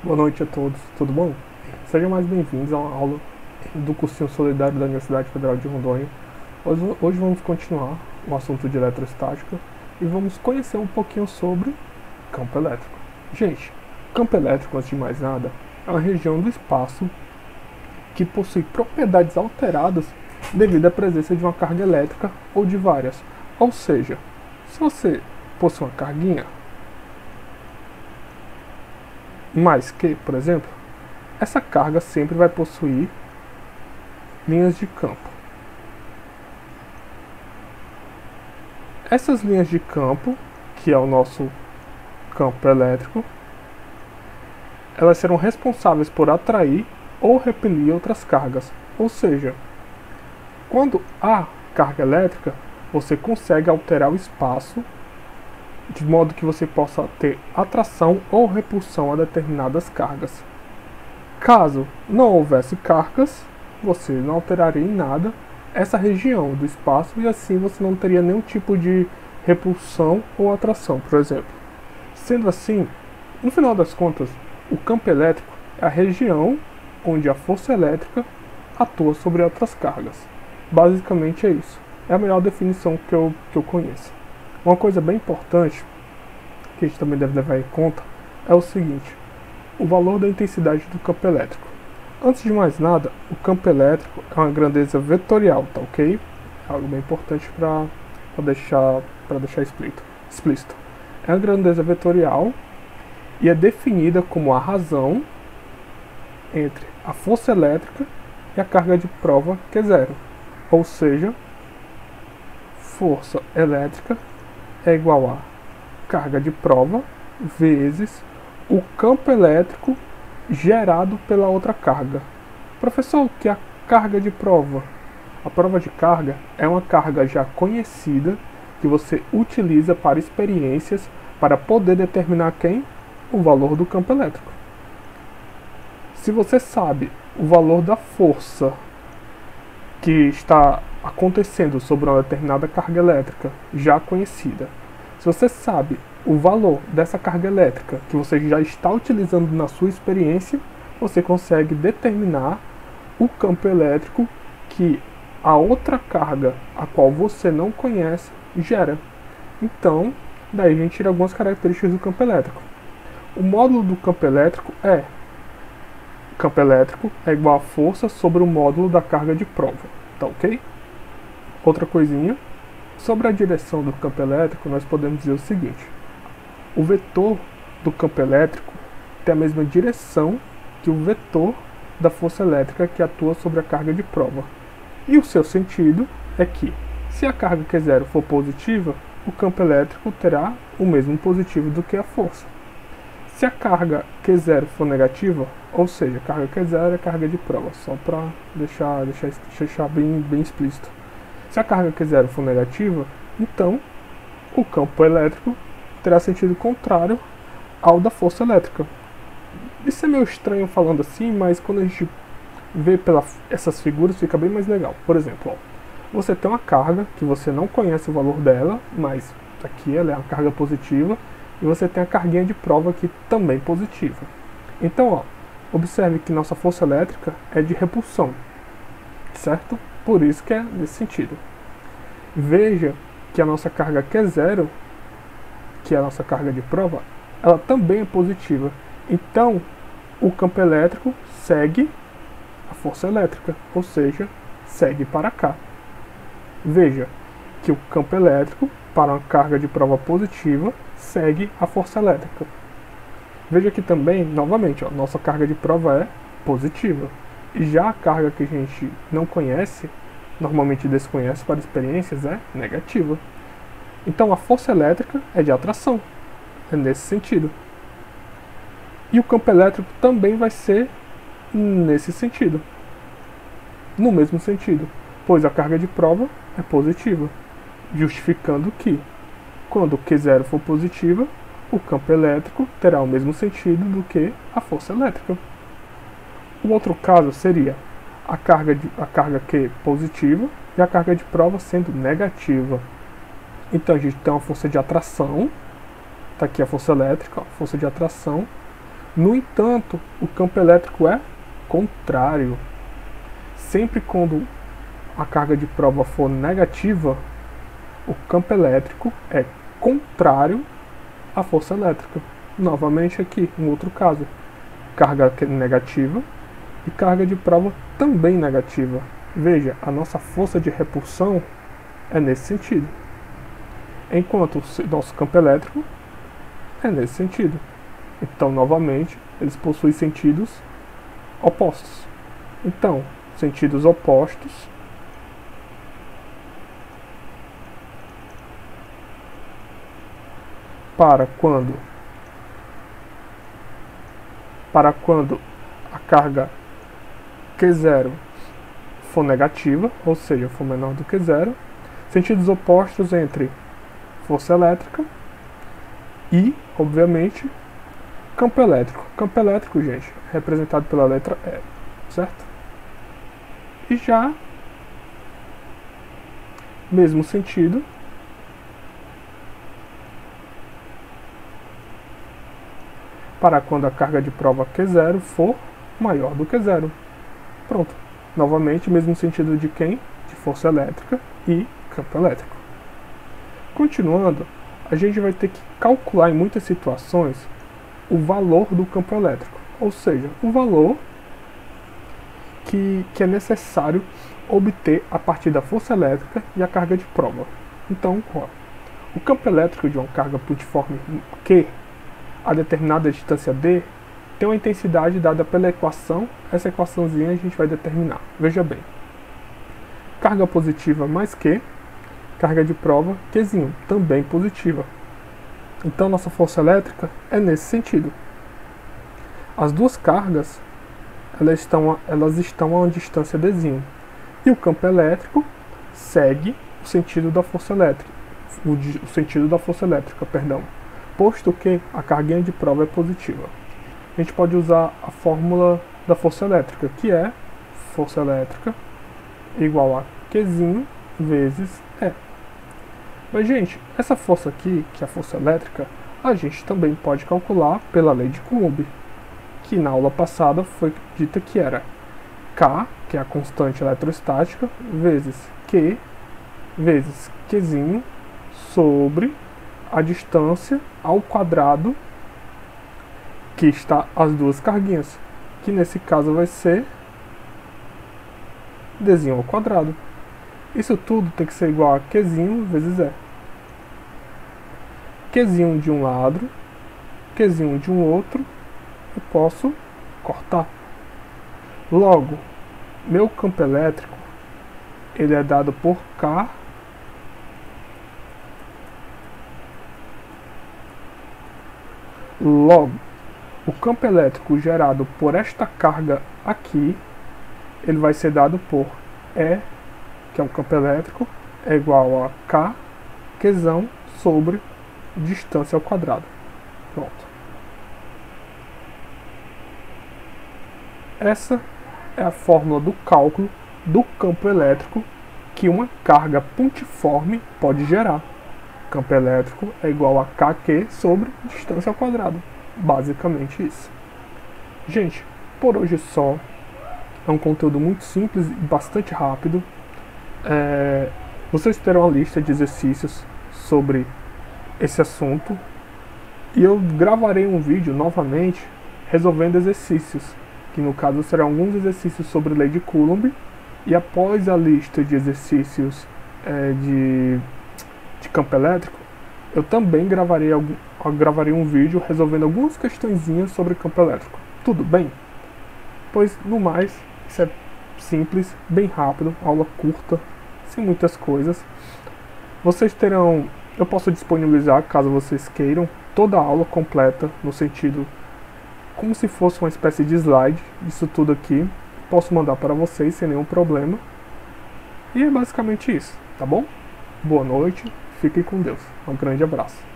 Boa noite a todos, tudo bom? Sejam mais bem-vindos a uma aula do cursinho solidário da Universidade Federal de Rondônia. Hoje vamos continuar o assunto de eletrostática e vamos conhecer um pouquinho sobre campo elétrico. Gente, campo elétrico, antes de mais nada, é uma região do espaço que possui propriedades alteradas devido à presença de uma carga elétrica ou de várias. Ou seja, se você possui uma carguinha, mais que, por exemplo, essa carga sempre vai possuir linhas de campo. Essas linhas de campo, que é o nosso campo elétrico, elas serão responsáveis por atrair ou repelir outras cargas. Ou seja, quando há carga elétrica, você consegue alterar o espaço de modo que você possa ter atração ou repulsão a determinadas cargas. Caso não houvesse cargas, você não alteraria em nada essa região do espaço e assim você não teria nenhum tipo de repulsão ou atração, por exemplo. Sendo assim, no final das contas, o campo elétrico é a região onde a força elétrica atua sobre outras cargas. Basicamente é isso. É a melhor definição que eu conheço. Uma coisa bem importante, que a gente também deve levar em conta, é o seguinte: o valor da intensidade do campo elétrico. Antes de mais nada, o campo elétrico é uma grandeza vetorial, tá ok? É algo bem importante para deixar explícito. É uma grandeza vetorial e é definida como a razão entre a força elétrica e a carga de prova, que é zero. Ou seja, força elétrica é igual a carga de prova vezes o campo elétrico gerado pela outra carga. Professor, o que é a carga de prova? A prova de carga é uma carga já conhecida que você utiliza para experiências para poder determinar o valor do campo elétrico. Se você sabe o valor da força que está acontecendo sobre uma determinada carga elétrica já conhecida, se você sabe o valor dessa carga elétrica que você já está utilizando na sua experiência, você consegue determinar o campo elétrico que a outra carga, a qual você não conhece, gera. Então, daí a gente tira algumas características do campo elétrico. O módulo do campo elétrico é igual a força sobre o módulo da carga de prova, tá ok? Outra coisinha, sobre a direção do campo elétrico, nós podemos dizer o seguinte: o vetor do campo elétrico tem a mesma direção que o vetor da força elétrica que atua sobre a carga de prova. E o seu sentido é que, se a carga Q0 for positiva, o campo elétrico terá o mesmo positivo do que a força. Se a carga Q0 for negativa, ou seja, a carga Q0 é carga de prova, só para deixar bem explícito. Se a carga Q0 for negativa, então o campo elétrico terá sentido contrário ao da força elétrica. Isso é meio estranho falando assim, mas quando a gente vê essas figuras fica bem mais legal. Por exemplo, você tem uma carga que você não conhece o valor dela, mas aqui ela é uma carga positiva, e você tem a carguinha de prova aqui também positiva. Então, observe que nossa força elétrica é de repulsão, certo? Por isso que é nesse sentido. Veja que a nossa carga Q0, que é a nossa carga de prova, ela também é positiva. Então, o campo elétrico segue a força elétrica, ou seja, segue para cá. Veja que o campo elétrico, para uma carga de prova positiva, segue a força elétrica. Veja que também, novamente, nossa carga de prova é positiva. E já a carga que a gente não conhece, normalmente desconhece para experiências, é negativa. Então a força elétrica é de atração, é nesse sentido. E o campo elétrico também vai ser nesse sentido, no mesmo sentido, pois a carga de prova é positiva, justificando que, quando Q0 for positiva, o campo elétrico terá o mesmo sentido do que a força elétrica. O outro caso seria a carga Q positiva e a carga de prova sendo negativa. Então a gente tem uma força de atração, está aqui a força elétrica, força de atração, No entanto, o campo elétrico é contrário. Sempre quando a carga de prova for negativa, o campo elétrico é contrário à força elétrica. Novamente aqui, um outro caso. Carga negativa e carga de prova também negativa. Veja, a nossa força de repulsão é nesse sentido. Enquanto o nosso campo elétrico é nesse sentido. Então, novamente, eles possuem sentidos opostos. Então, sentidos opostos para quando a carga Q0 for negativa, ou seja, for menor do que zero, sentidos opostos entre força elétrica e, obviamente, campo elétrico. Campo elétrico, gente, é representado pela letra E, certo? E já, mesmo sentido, para quando a carga de prova Q0 for maior do que zero. Pronto. Novamente, mesmo sentido de quem? De força elétrica e campo elétrico. Continuando, a gente vai ter que calcular em muitas situações o valor do campo elétrico, ou seja, o valor que é necessário obter a partir da força elétrica e a carga de prova. Então, ó, o campo elétrico de uma carga pontiforme Q a determinada distância D tem uma intensidade dada pela equação. Essa equaçãozinha a gente vai determinar. Veja bem. Carga positiva mais Q, carga de prova Qzinho, também positiva. Então nossa força elétrica é nesse sentido. As duas cargas elas estão a uma distância Dzinho. E o campo elétrico segue o sentido da força elétrica. O sentido da força elétrica, perdão. Posto que a carguinha de prova é positiva. A gente pode usar a fórmula da força elétrica, que é força elétrica igual a Qzinho vezes E. Mas, gente, essa força aqui, que é a força elétrica, a gente também pode calcular pela lei de Coulomb, que na aula passada foi dita que era K, que é a constante eletrostática, vezes Q, vezes Qzinho, sobre a distância ao quadrado que está as duas carguinhas, que nesse caso vai ser Dzinho ao quadrado. Isso tudo tem que ser igual a Qzinho vezes E. Qzinho de um lado, Qzinho de um outro, eu posso cortar. Logo, meu campo elétrico ele é dado por K logo, o campo elétrico gerado por esta carga aqui, ele vai ser dado por E, que é um campo elétrico, é igual a K, Qzão, sobre distância ao quadrado. Pronto. Essa é a fórmula do cálculo do campo elétrico que uma carga pontiforme pode gerar. Campo elétrico é igual a KQ sobre distância ao quadrado. Basicamente isso. Gente, por hoje só. É um conteúdo muito simples e bastante rápido. Vocês terão uma lista de exercícios sobre esse assunto. E eu gravarei um vídeo novamente resolvendo exercícios. Que no caso serão alguns exercícios sobre lei de Coulomb. E após a lista de exercícios de campo elétrico, eu também gravarei um vídeo resolvendo algumas questõezinhas sobre campo elétrico. Tudo bem? Pois, no mais, isso é simples, bem rápido, aula curta, sem muitas coisas. Vocês terão, eu posso disponibilizar, caso vocês queiram, toda a aula completa, no sentido, como se fosse uma espécie de slide, disso tudo aqui. Posso mandar para vocês sem nenhum problema. E é basicamente isso, tá bom? Boa noite. Fiquem com Deus. Um grande abraço.